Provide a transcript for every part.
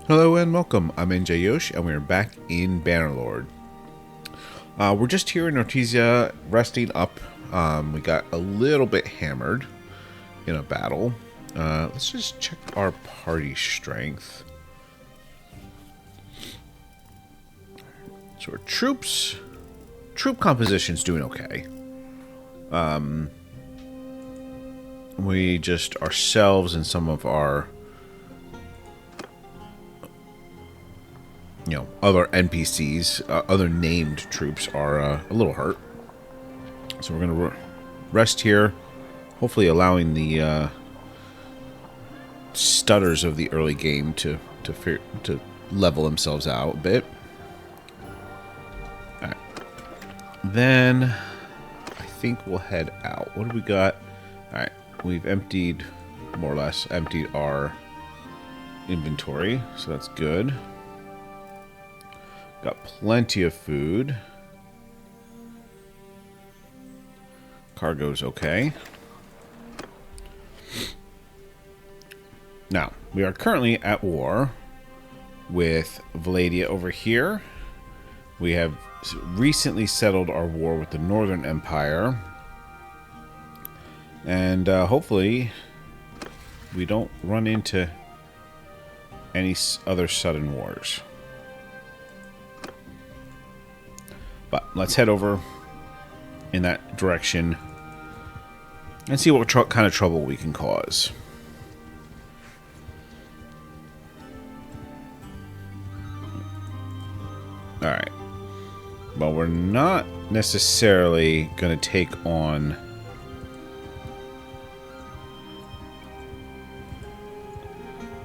Hello and welcome. I'm NJYosh and we're back in Bannerlord. We're just here in Ortysia resting up. We got a little bit hammered in a battle. Let's just check our party strength. So our troop composition's doing okay. We just ourselves and some of our other NPCs, other named troops are a little hurt. So we're going to rest here, hopefully allowing the stutters of the early game to level themselves out a bit. All right. Then I think we'll head out. What do we got? All right, we've more or less emptied our inventory, so that's good. Got plenty of food. Cargo's okay. Now, we are currently at war with Vlandia over here. We have recently settled our war with the Northern Empire. And hopefully we don't run into any other sudden wars. But let's head over in that direction and see what kind of trouble we can cause. Alright. Well, we're not necessarily going to take on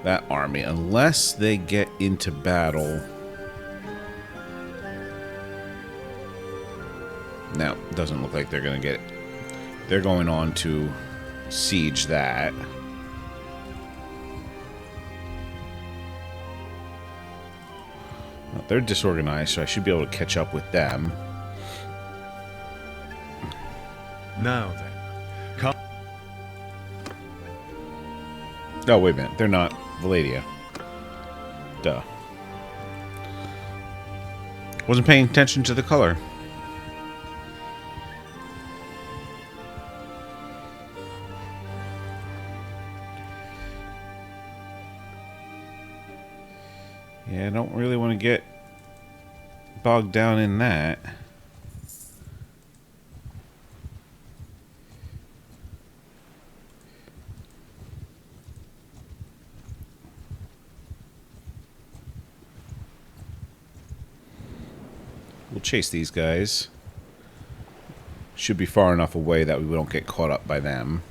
that army unless they get into battle. Now, it doesn't look like they're going to get it. They're going on to siege that. Well, they're disorganized, so I should be able to catch up with them. Now then, come. Oh, wait a minute. They're not Vlandia. Duh. Wasn't paying attention to the color. Yeah, I don't really want to get bogged down in that. We'll chase these guys. Should be far enough away that we don't get caught up by them.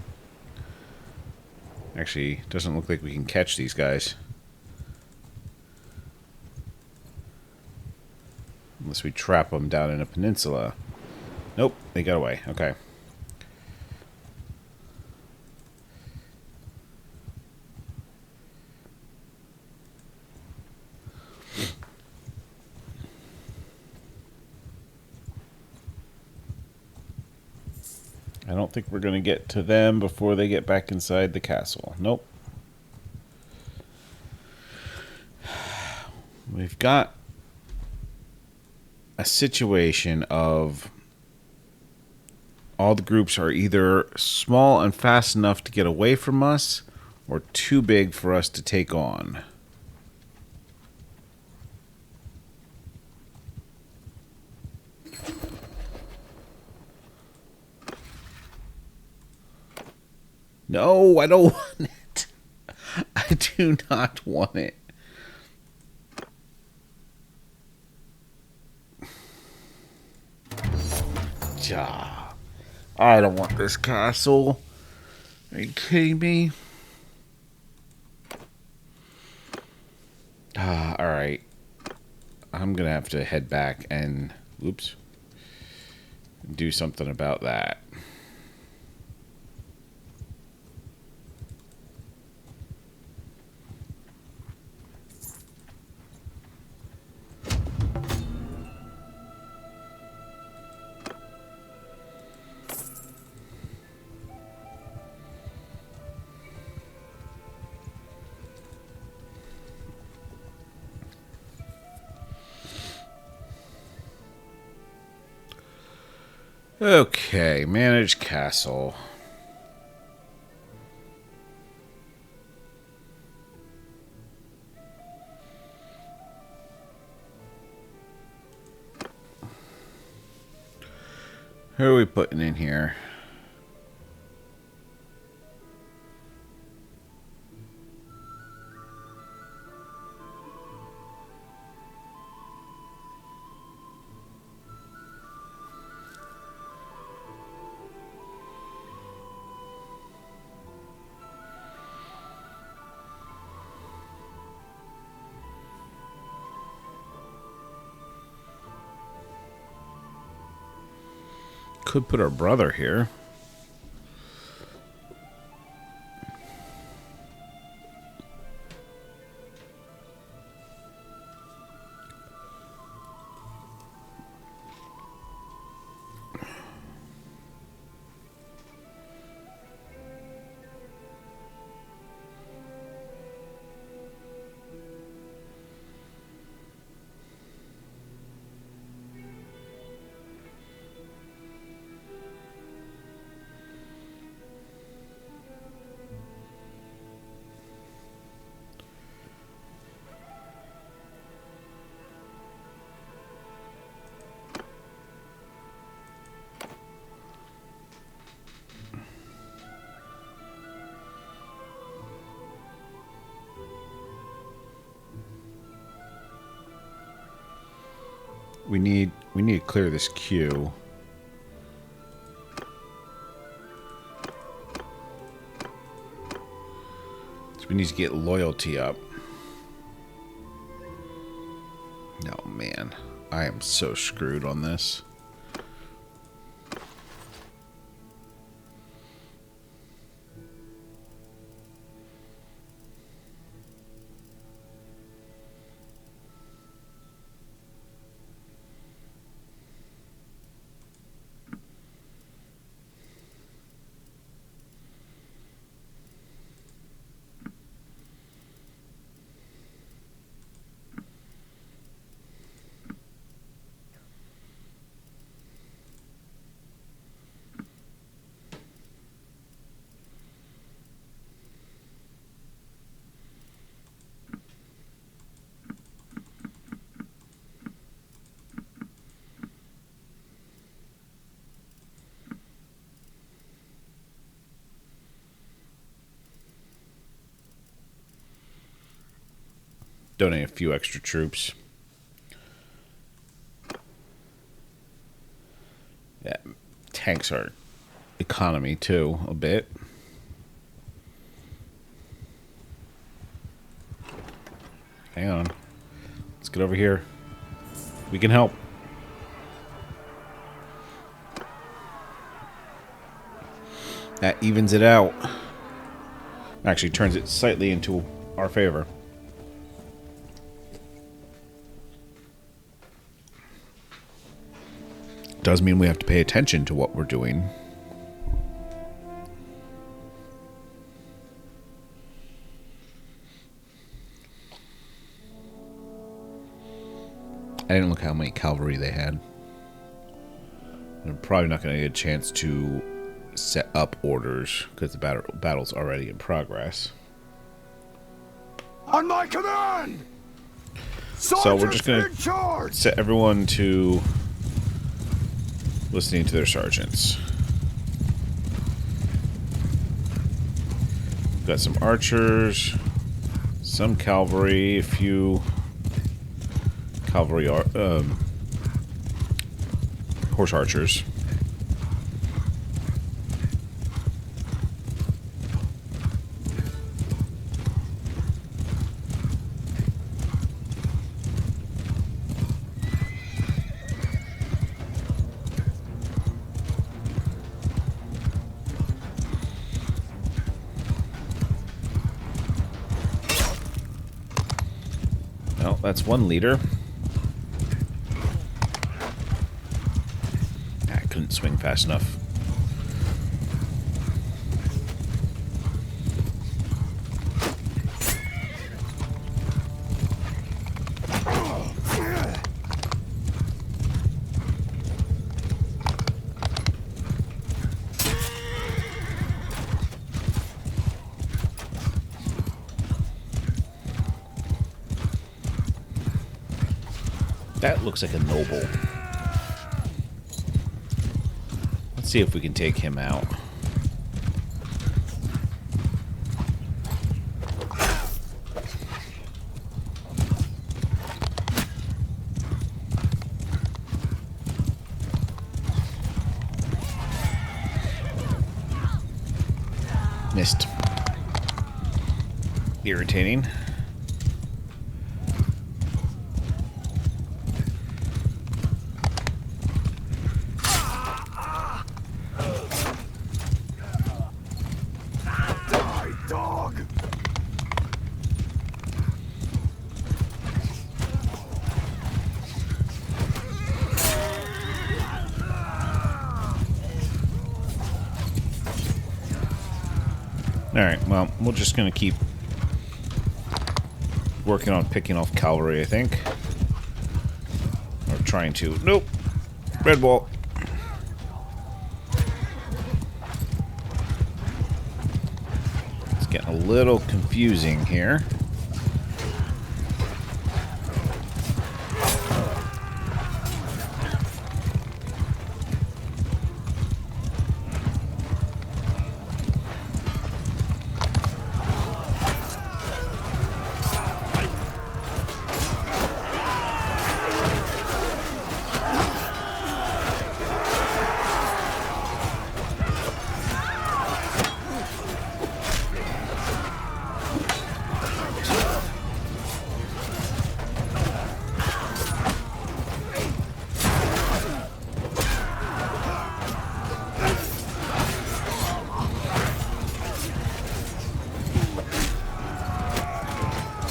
Actually, doesn't look like we can catch these guys. Unless we trap them down in a peninsula. Nope, they got away. Okay. I don't think we're going to get to them before they get back inside the castle. Nope. We've got a situation of all the groups are either small and fast enough to get away from us or too big for us to take on. No, I don't want it. I do not want it. I don't want this castle. Are you kidding me? Alright. I'm gonna have to head back and do something about that. Okay, manage castle. Who are we putting in here? Could put our brother here. We need to clear this queue. So we need to get loyalty up. Oh man, I am so screwed on this. Donate a few extra troops. Yeah, tanks our economy too a bit. Hang on. Let's get over here. We can help. That evens it out. Actually turns it slightly into our favor. Does mean we have to pay attention to what we're doing. I didn't look how many cavalry they had. I'm probably not going to get a chance to set up orders because the battle's already in progress. On my command! So we're just going to set everyone to listening to their sergeants. Got some archers, some cavalry, a few cavalry, horse archers. Well, that's one leader. I couldn't swing fast enough. That looks like a noble. Let's see if we can take him out. Missed. Irritating. Alright, well, we're just going to keep working on picking off cavalry, I think. Or trying to. Nope! Red wall. It's getting a little confusing here.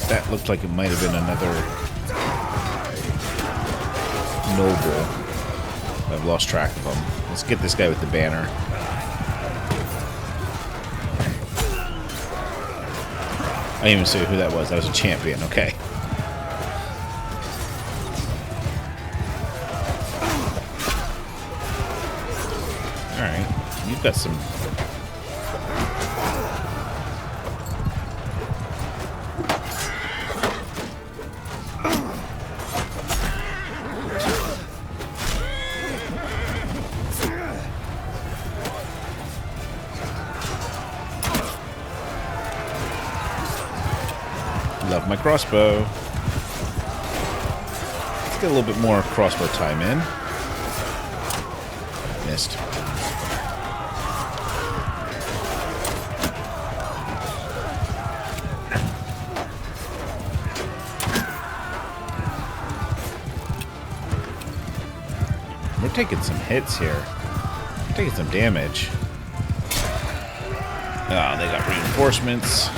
That looked like it might have been another noble. I've lost track of him. Let's get this guy with the banner. I didn't even see who that was. That was a champion. Okay. Alright. You've got some... Love my crossbow. Let's get a little bit more crossbow time in. Missed. We're taking some hits here. We're taking some damage. Oh, they got reinforcements.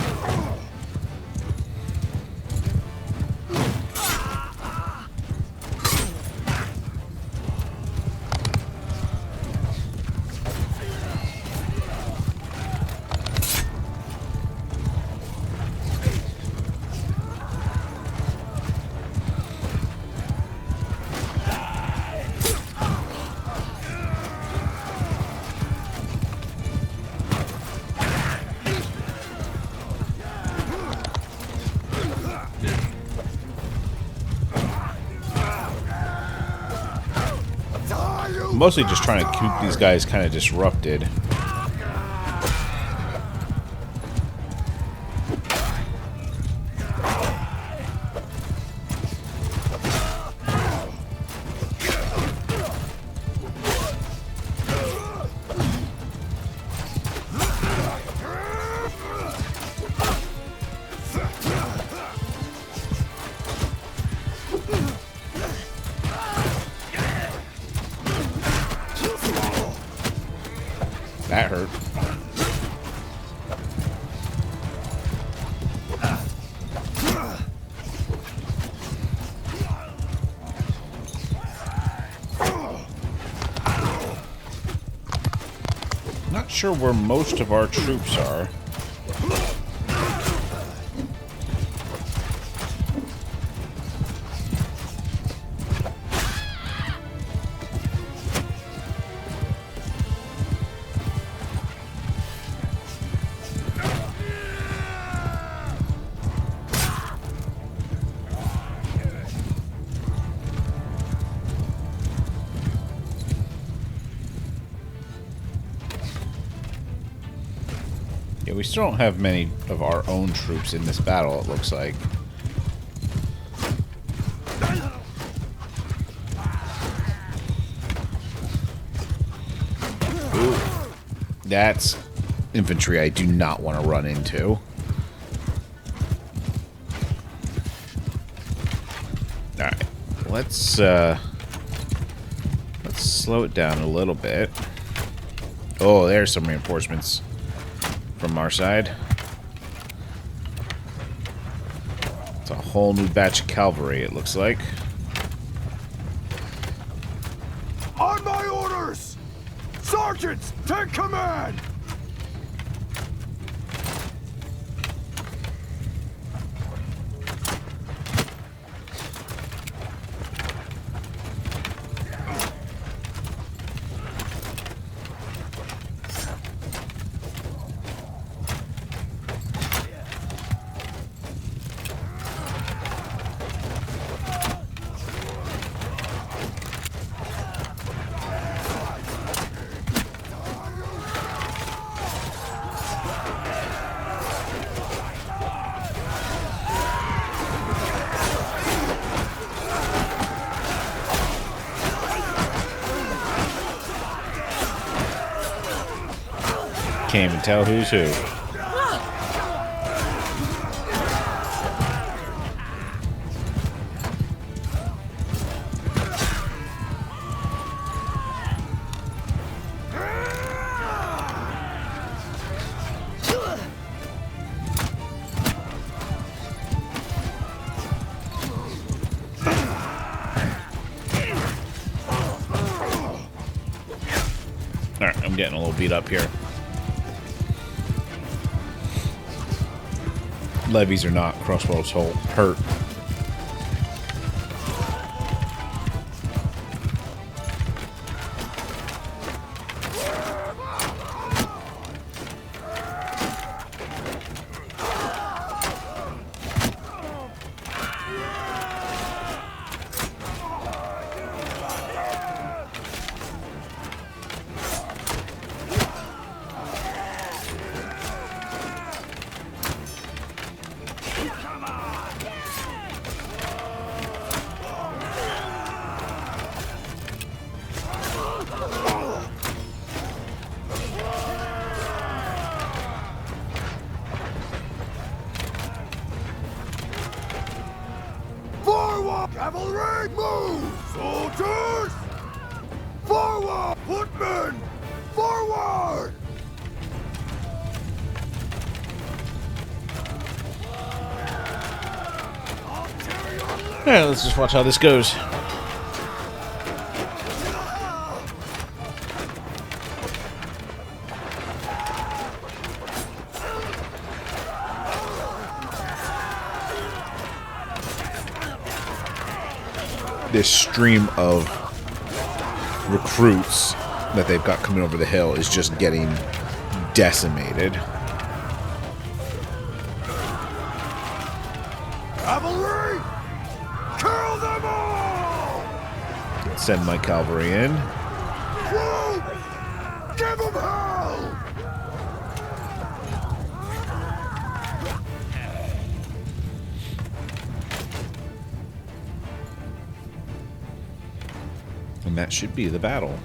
Mostly just trying to keep these guys kind of disrupted. That hurt. Not sure where most of our troops are. we still don't have many of our own troops in this battle, it looks like. Ooh. That's infantry I do not want to run into. Alright. Let's slow it down a little bit. Oh, there's some reinforcements from our side. It's a whole new batch of cavalry, it looks like. On my orders! Sergeants, take command! Can't even tell who's who. Alright, I'm getting a little beat up here. Levies are not, crossbows hurt. Cavalry, move! Soldiers! Forward! Footmen! Forward! Alright, let's just watch how this goes. This stream of recruits that they've got coming over the hill is just getting decimated. Cavalry! Kill them all! Send my cavalry in. Troops! Give them hell! And that should be the battle.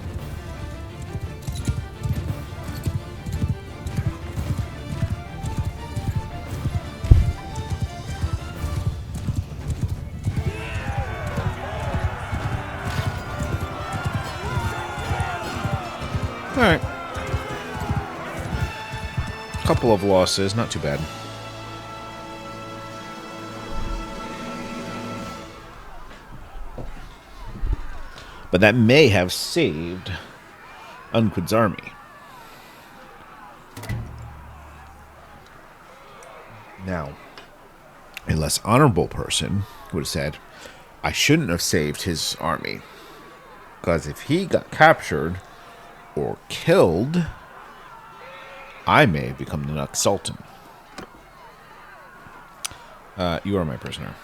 Alright. Couple of losses, not too bad. But that may have saved Unqid's army. Now, a less honorable person would have said, I shouldn't have saved his army. Because if he got captured or killed, I may have become the next sultan. You are my prisoner.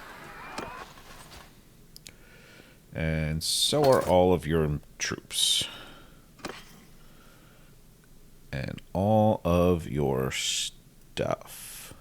And so are all of your troops. And all of your stuff.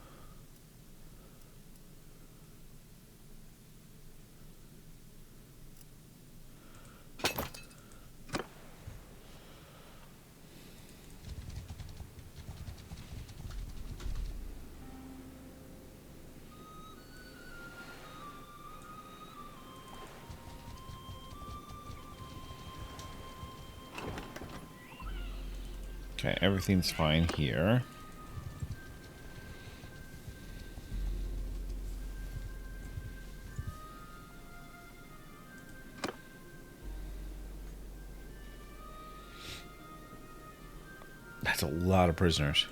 Okay, everything's fine here. That's a lot of prisoners.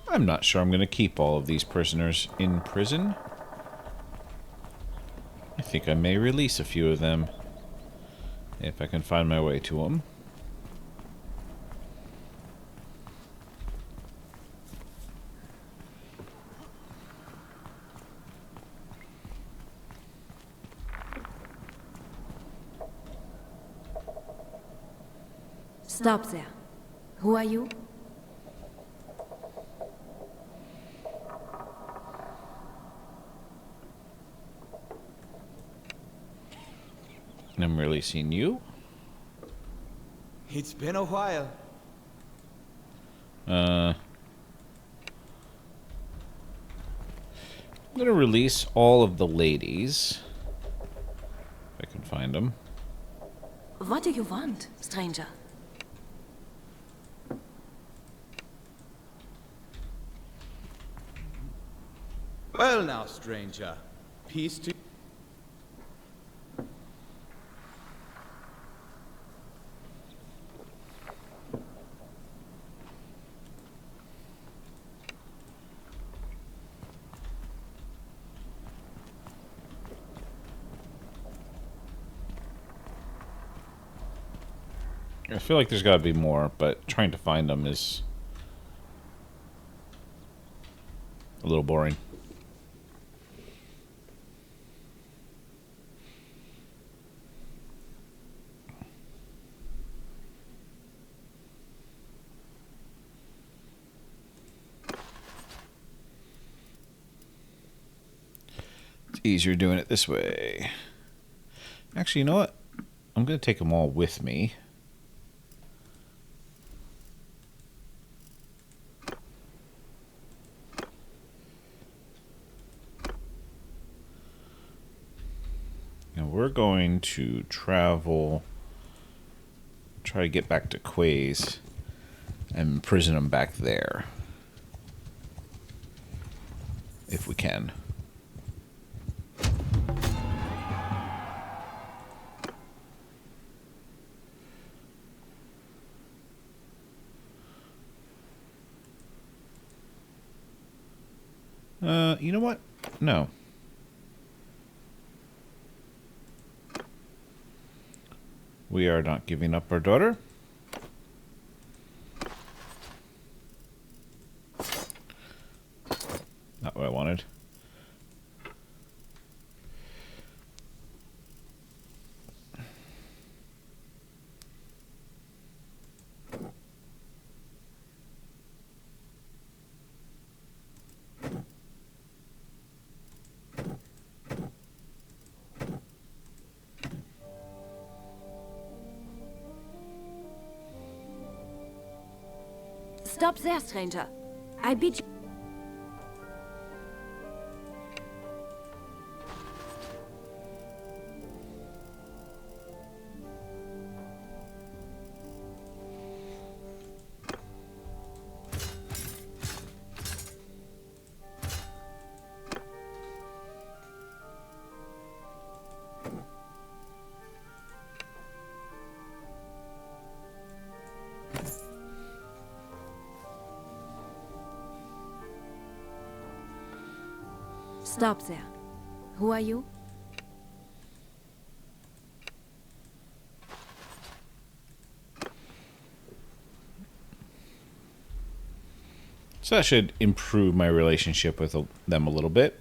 I'm not sure I'm going to keep all of these prisoners in prison. I think I may release a few of them if I can find my way to them. Stop there. Who are you? I'm releasing you. It's been a while. I'm going to release all of the ladies. If I can find them. What do you want, stranger? Well now, stranger. Peace to... I feel like there's got to be more, but trying to find them is a little boring. It's easier doing it this way. Actually, you know what? I'm going to take them all with me. And we're going to travel, try to get back to Quays and imprison them back there. If we can. You know what? No. We are not giving up our daughter. Not what I wanted. Stop there, stranger. I bid you... Stop there. Who are you? So that should improve my relationship with them a little bit.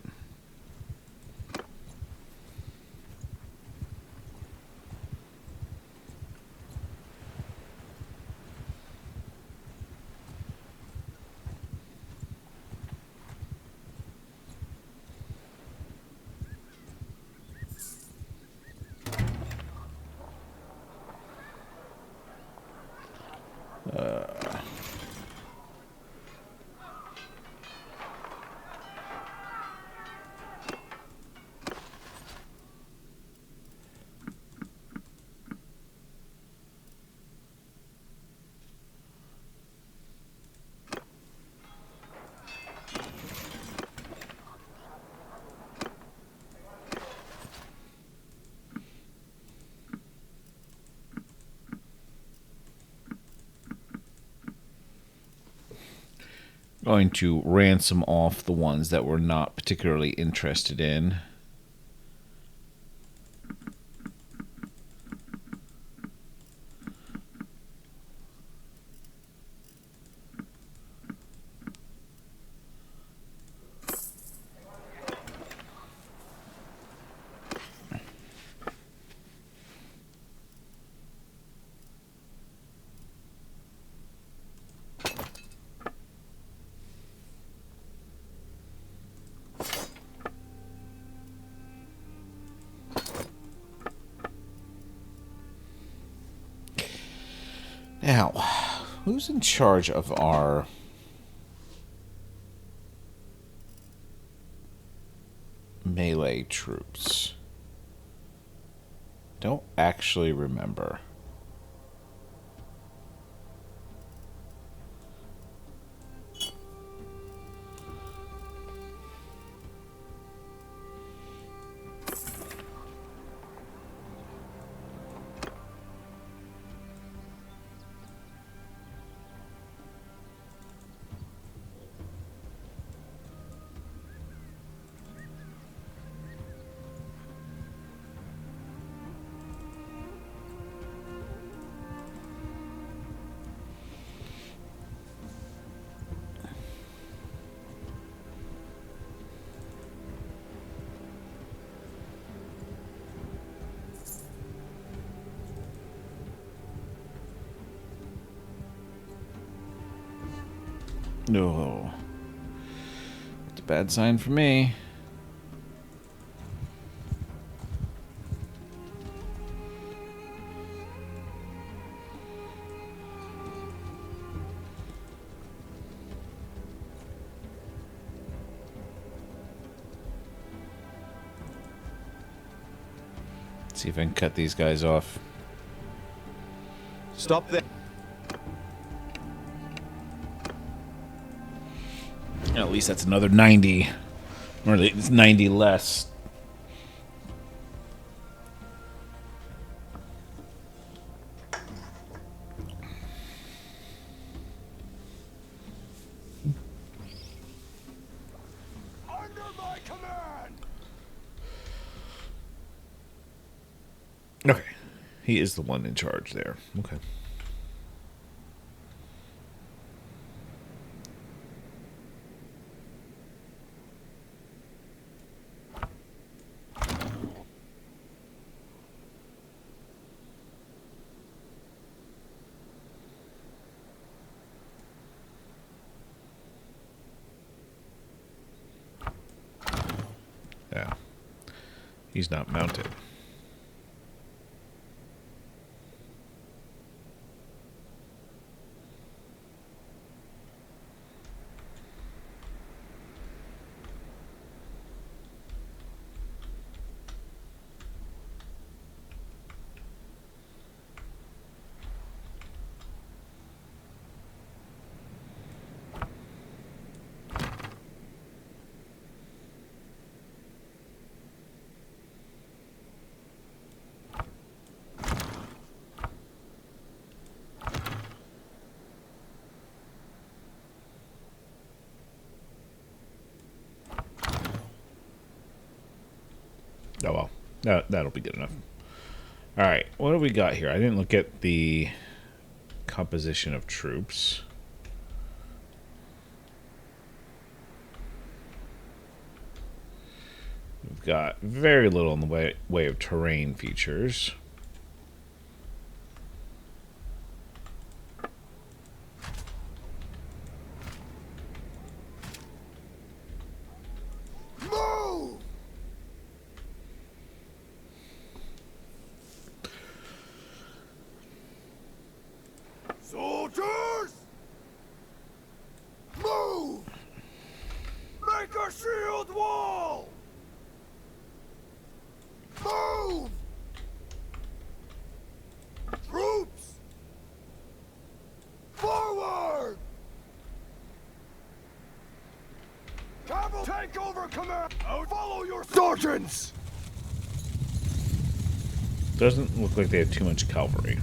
Going to ransom off the ones that we're not particularly interested in. Now, who's in charge of our melee troops? Don't actually remember. No. It's a bad sign for me. See if I can cut these guys off. Stop there. At least that's another 90. Or it's 90 less. Under my command! Okay. He is the one in charge there. Okay. Yeah. He's not mounted. Oh well, that'll be good enough. All right, what do we got here? I didn't look at the composition of troops. got very little in the way of terrain features. Move! Soldiers! Move! Make a shield wall! Move! Troops! Forward! Cavalry, take over command! Out, follow your sergeants! Doesn't look like they have too much cavalry.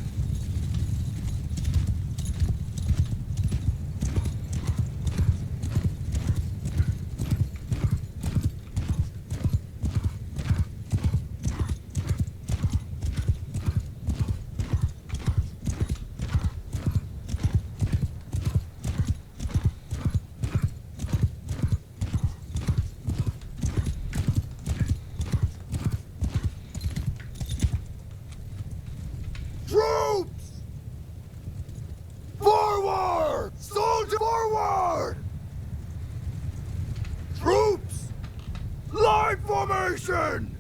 Troops! Forward! Soldier forward! Troops! Line formation!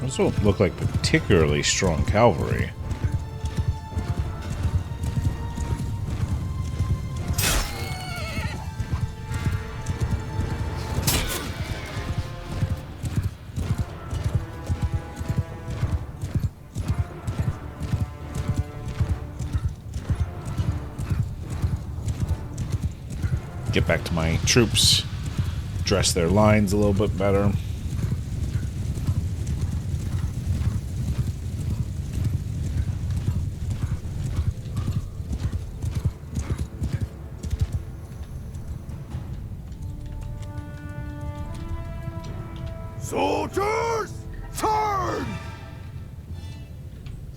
Those don't look like particularly strong cavalry. Get back to my troops, dress their lines a little bit better. Soldiers, turn!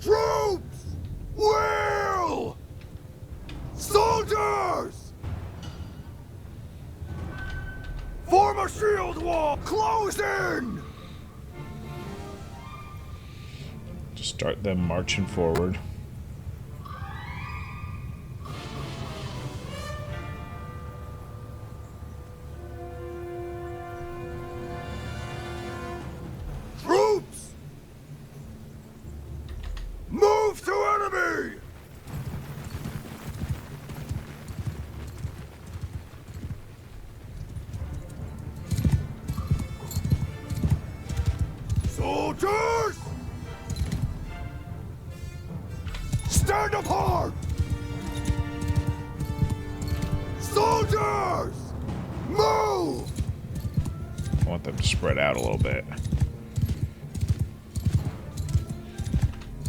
Troops, wheel! Soldiers! Form a shield wall! Close in! Just start them marching forward. Troops! Move to enemy! Soldiers! Stand apart! Soldiers! Move! I want them to spread out a little bit.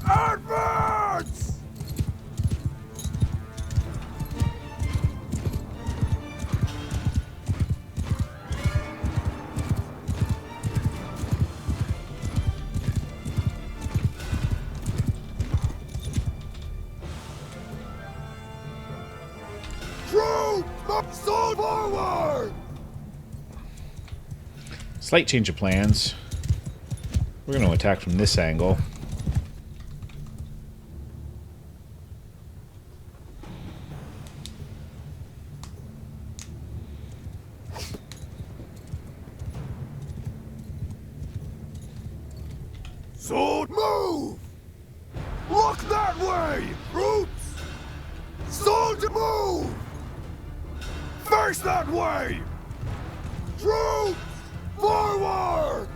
Advance! Troops! Soldier forward! Slight change of plans. We're going to attack from this angle. Sword move! Look that way! Troops! Soldier move! Face that way! Troops! Forward!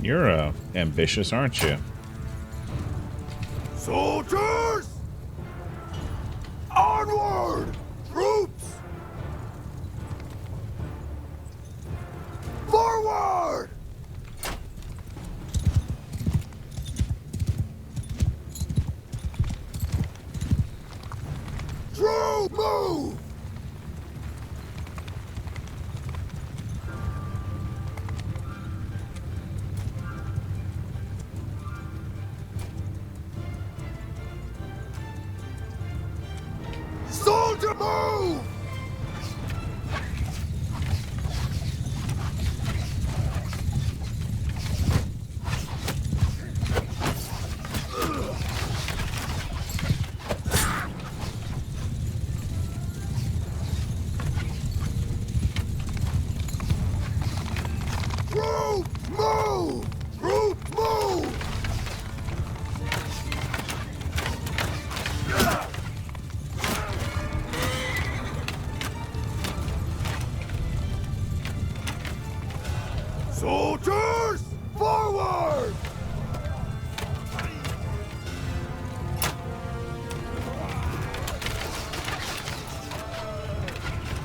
You're ambitious, aren't you? Soldiers! Onward! Troops! Forward! Troop move! Soldier move! Troop move! Troop move! Soldiers, forward!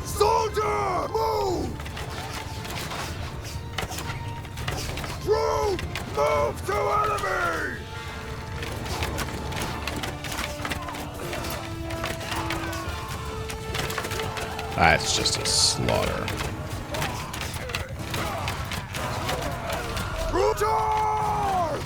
Soldier, move! Troop, move to enemy! That's just a slaughter. Troop charge!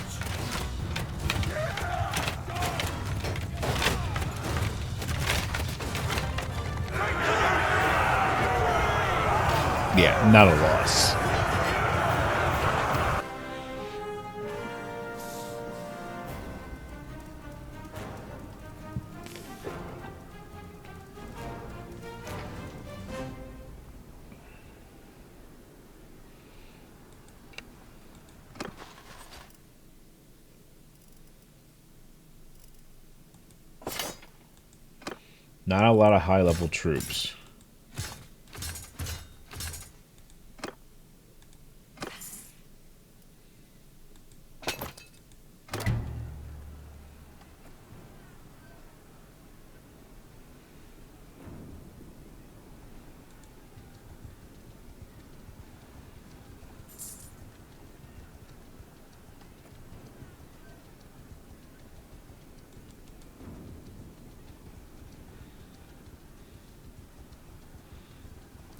Yeah, not a loss. Not a lot of high-level troops.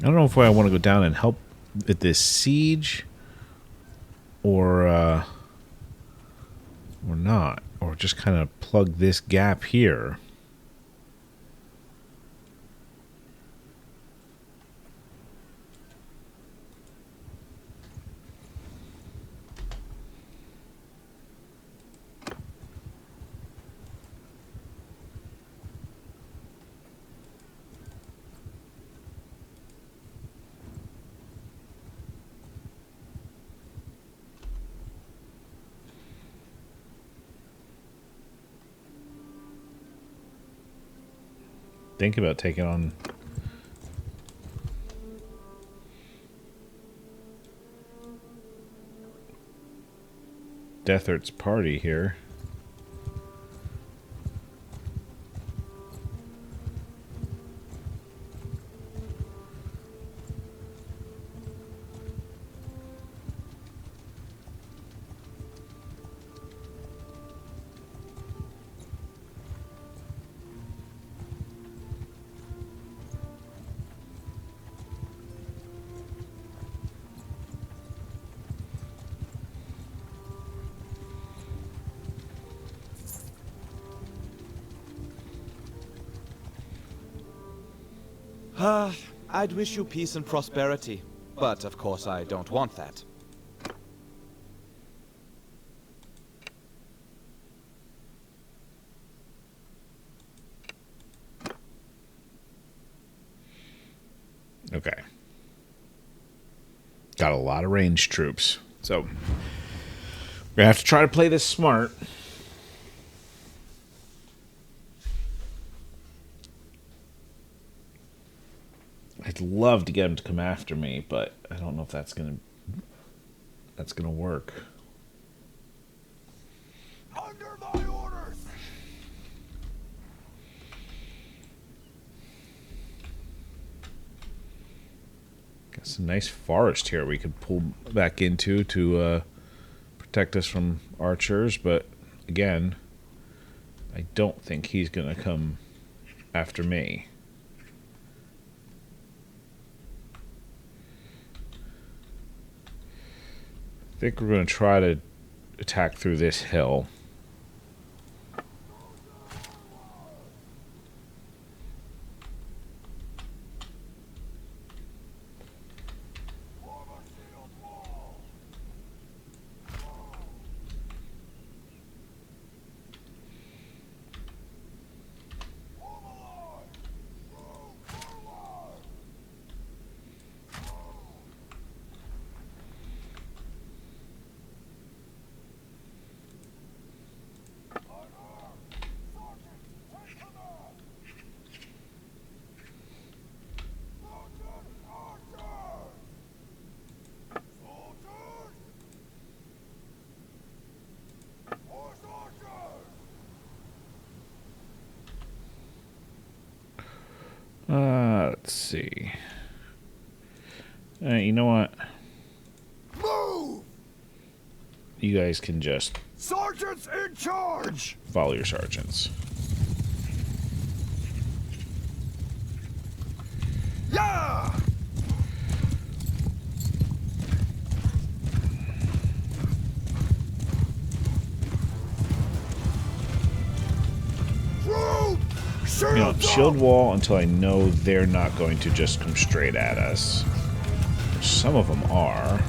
I don't know if I want to go down and help at this siege or not, or just kind of plug this gap here. Think about taking on Deathard's party here. I'd wish you peace and prosperity, but of course I don't want that. Okay. Got a lot of ranged troops. So, we're going to have to try to play this smart. I'd love to get him to come after me, but I don't know if that's gonna work. Under my orders! Got some nice forest here we could pull back into to protect us from archers, but again, I don't think he's gonna come after me. I think we're gonna try to attack through this hill. Let's see. You know what? Move! You guys can just Sergeants in charge! follow your sergeants. Yeah! Troop! You know, shield wall until I know they're not going to just come straight at us. Some of them are.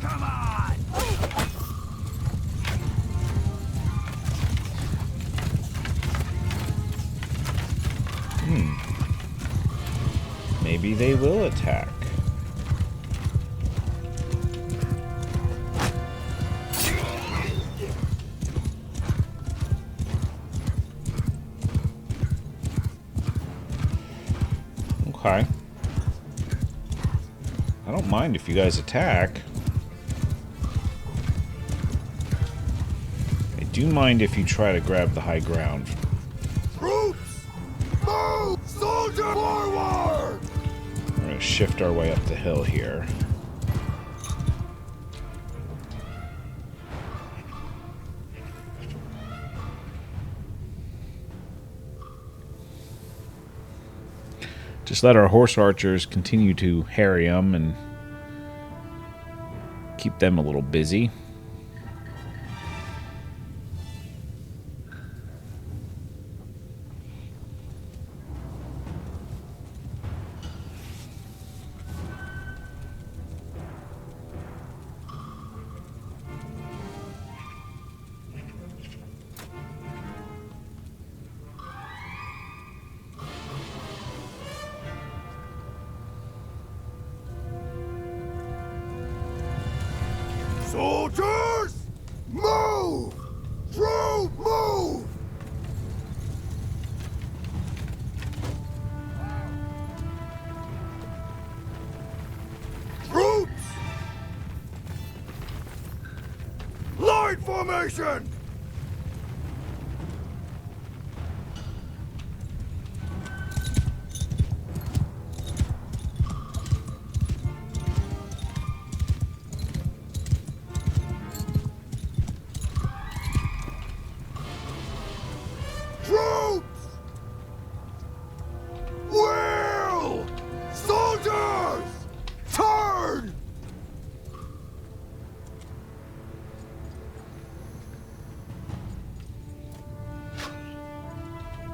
Come on! Maybe they will attack. Okay. I don't mind if you guys attack. I do mind if you try to grab the high ground. Troops! Move! Soldier forward! We're going to shift our way up the hill here. Just let our horse archers continue to harry them and keep them a little busy. Soldiers! Move! Troop, move! Troops! Line formation! Troops! Wheel! Soldiers! Turn!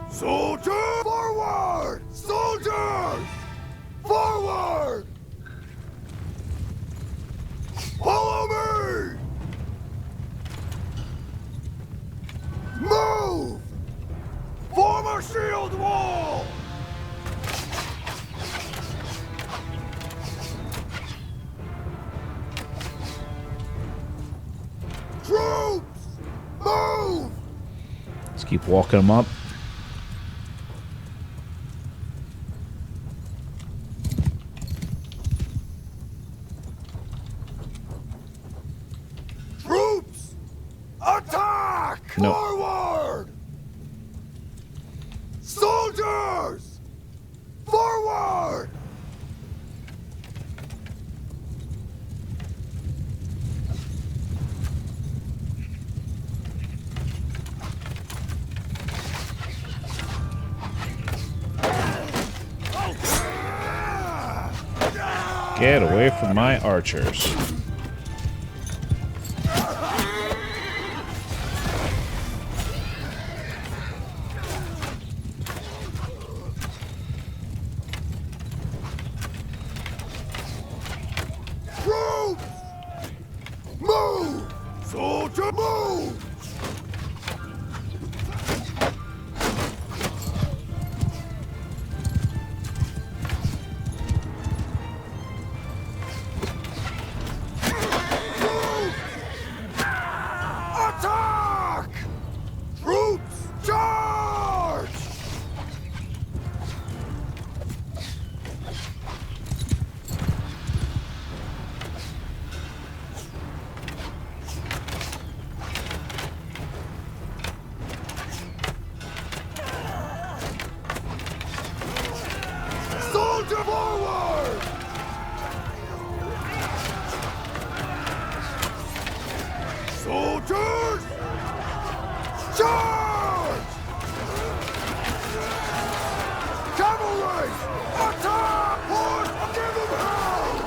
Soldier! Forward! Soldiers! Forward! Follow me! Move! Form a shield wall! Troops! Move! Let's keep walking them up. Attack! No. Forward! Soldiers! Forward! Get away from my archers. Troops! Move! Soldier, move! Attack! Troops, charge! Soldier forward! Soldiers! Charge! Cavalry! Attack! Horse! Give them hell!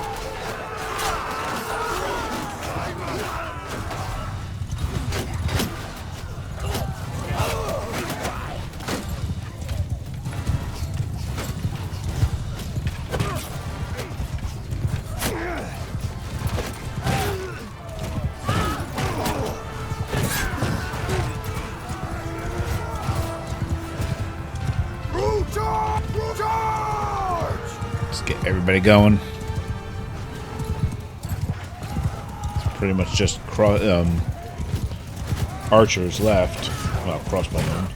Charge! Let's get everybody going. It's pretty much just archers left. Well, crossbowmen.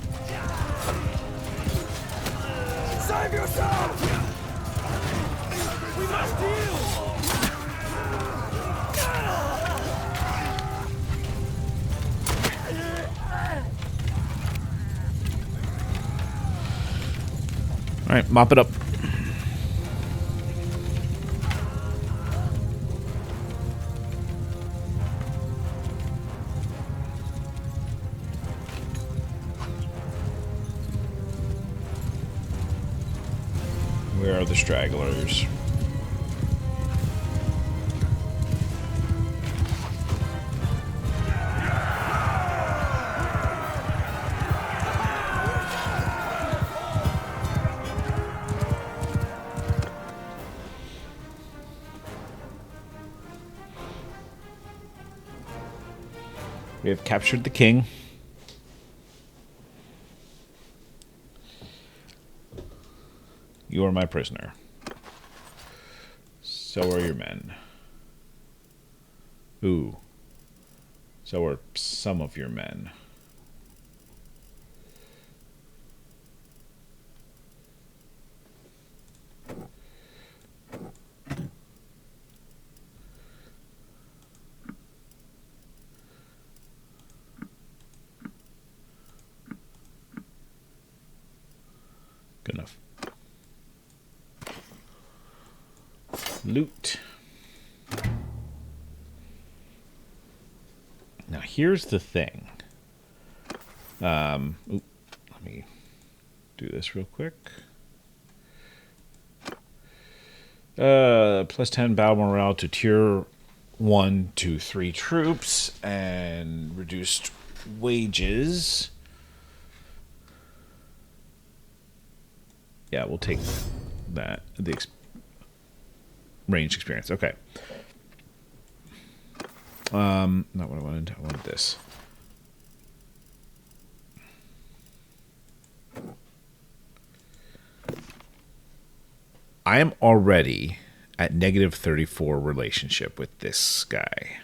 Save yourself! We must deal! All right, mop it up. Where are the stragglers? We have captured the king. You are my prisoner. So are your men. Ooh. So are some of your men. Good enough. Loot. Now here's the thing. Let me do this real quick. Plus 10 battle morale to tier 1 to 3 troops and reduced wages. Yeah, we'll take that. The ranged experience. Okay. Not what I wanted. I wanted this. I am already at negative 34 relationship with this guy.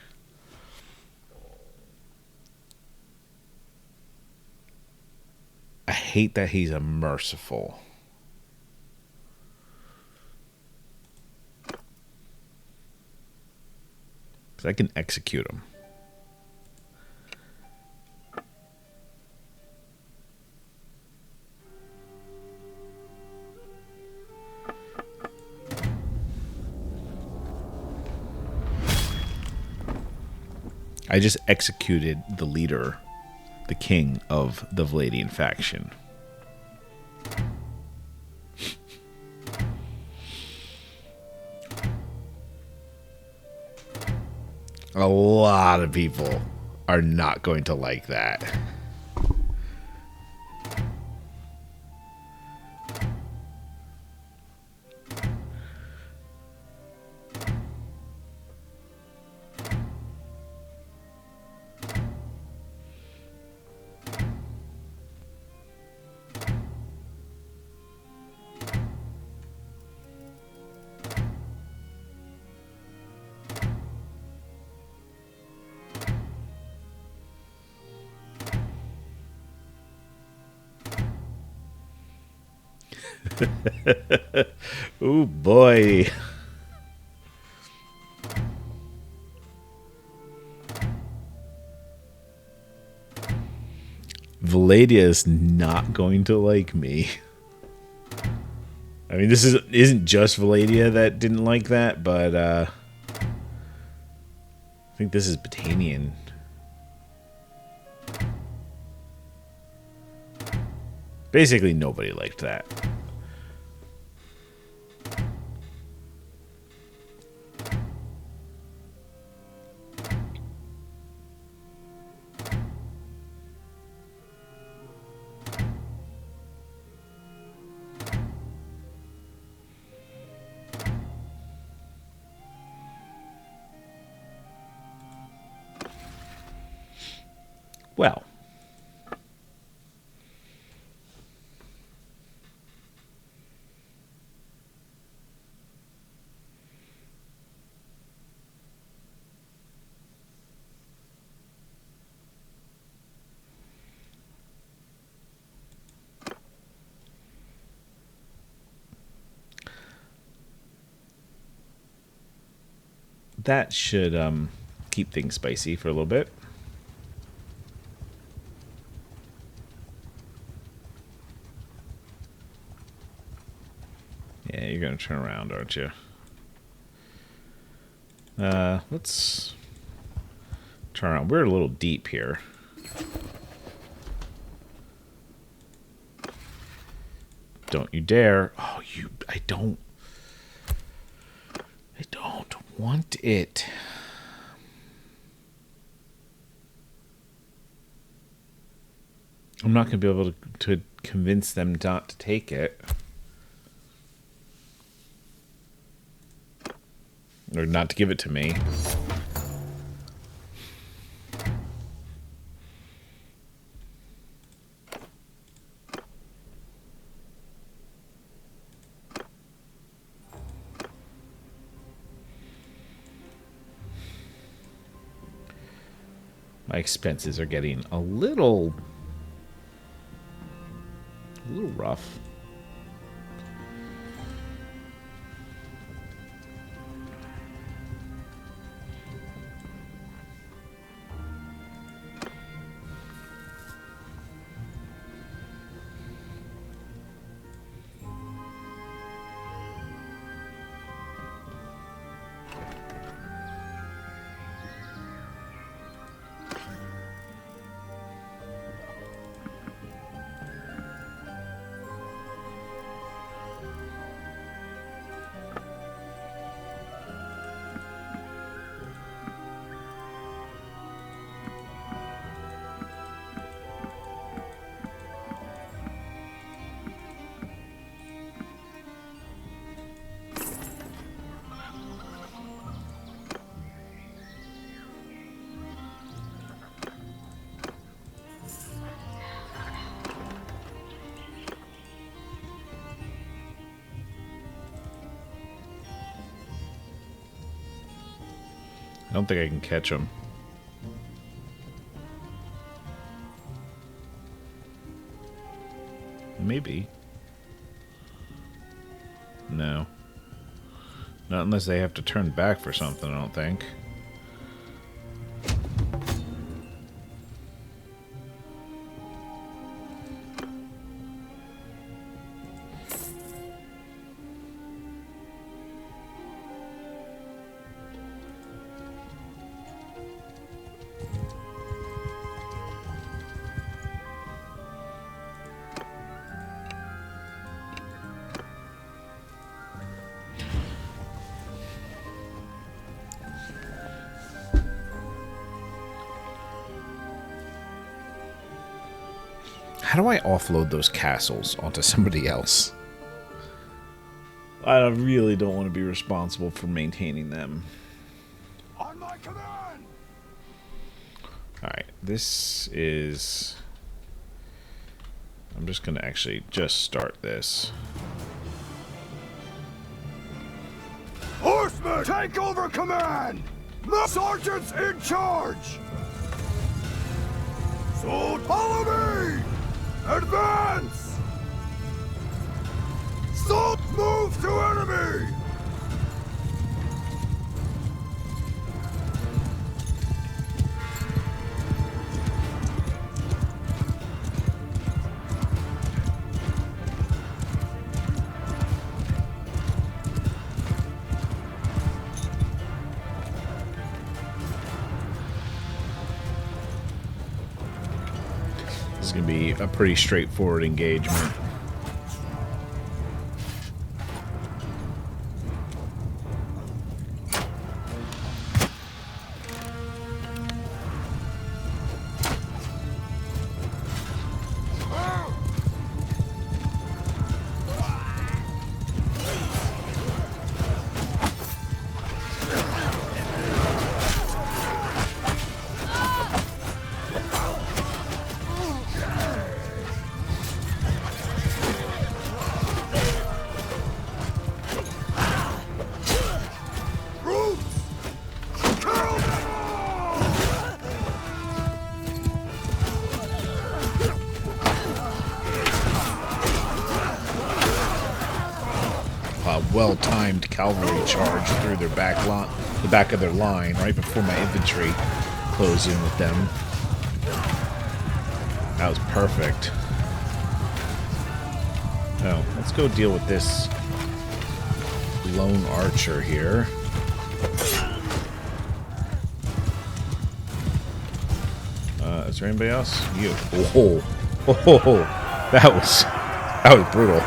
I hate that he's a merciful. Because I can execute him. I just executed the leader, the king of the Vladian faction. A lot of people are not going to like that. Oh boy. Vlandia is not going to like me. I mean, this isn't just Vlandia that didn't like that, but I think this is Botanian. Basically, nobody liked that. Well, that should keep things spicy for a little bit. Yeah, you're gonna turn around, aren't you? Let's turn around. We're a little deep here. Don't you dare. Oh, I don't want it. I'm not going to be able to convince them not to take it. Or not to give it to me. My expenses are getting a little rough. I don't think I can catch him. Maybe. No. Not unless they have to turn back for something, I don't think. How do I offload those castles onto somebody else? I really don't want to be responsible for maintaining them. On my command! Alright, this is... I'm just going to actually just start this. Horsemen, take over command! The sergeants in charge! So follow me! Advance! So move to enemy! This is going to be a pretty straightforward engagement. Well-timed cavalry charge through their the back of their line, right before my infantry closed in with them. That was perfect. Now, let's go deal with this lone archer here. Is there anybody else? You. That was brutal.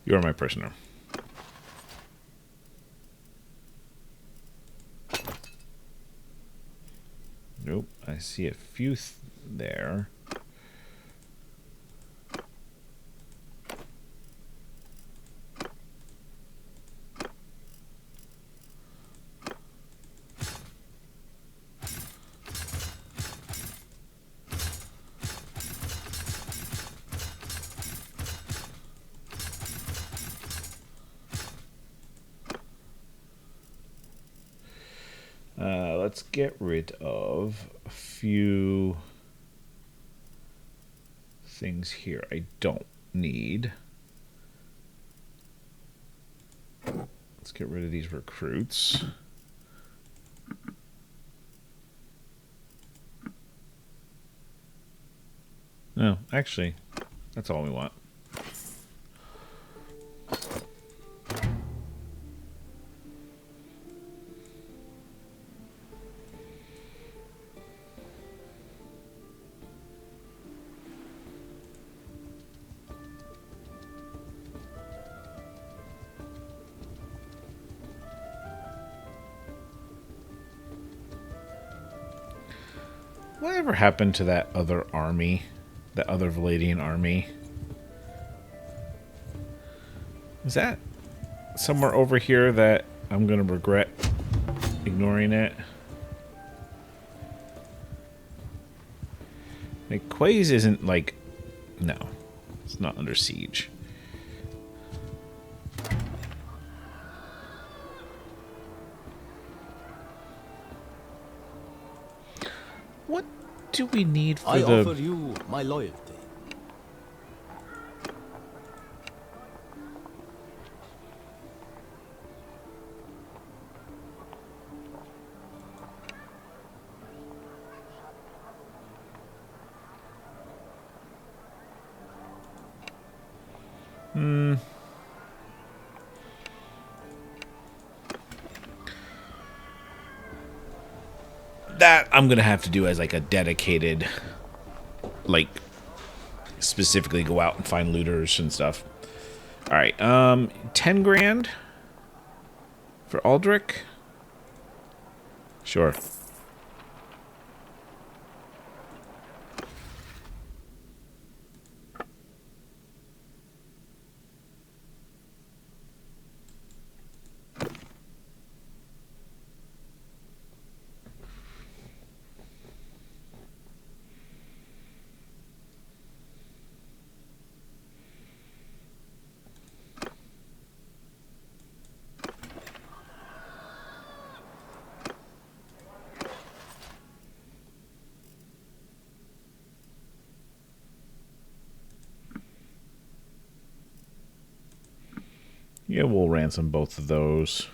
You are my prisoner. Nope, I see a few there. Let's get rid of a few things here I don't need. Let's get rid of these recruits. No, actually, that's all we want. Whatever happened to that other army? That other Vladian army? Is that somewhere over here that I'm going to regret ignoring it? Like, Quays isn't like... No. It's not under siege. What do we need for I the... offer you my loyalty. That I'm going to have to do as like a dedicated like specifically go out and find looters and stuff. All right, 10 grand for Aldrich. Sure. Yeah, we'll ransom both of those.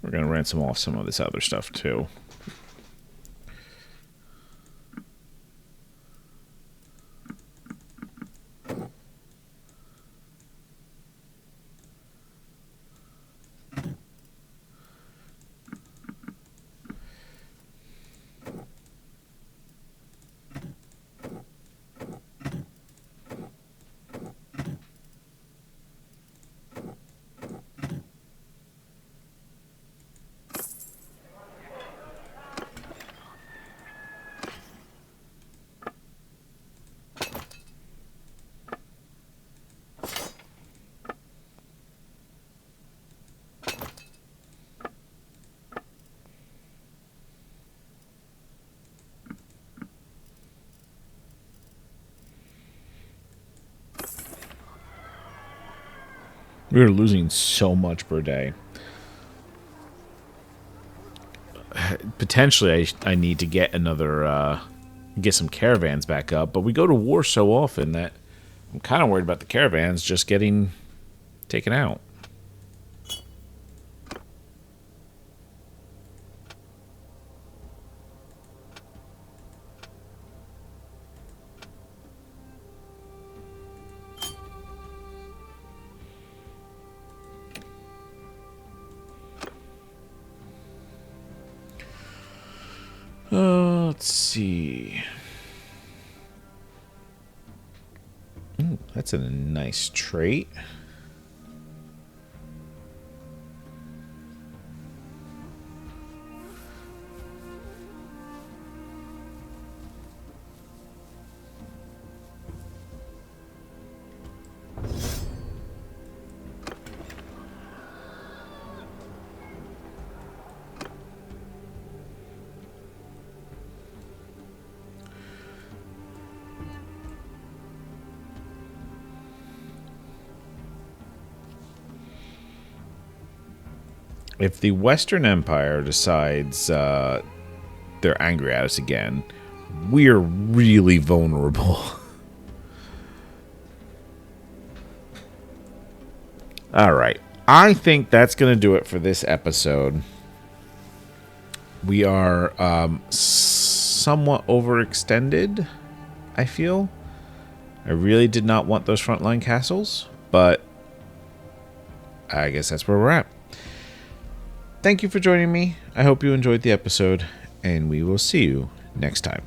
We're going to ransom off some of this other stuff, too. We're losing so much per day. Potentially, I need to get another, get some caravans back up. But we go to war so often that I'm kind of worried about the caravans just getting taken out. Let's see. Ooh, that's a nice trait. If the Western Empire decides they're angry at us again, we're really vulnerable. Alright, I think that's going to do it for this episode. We are somewhat overextended, I feel. I really did not want those frontline castles, but I guess that's where we're at. Thank you for joining me. I hope you enjoyed the episode, and we will see you next time.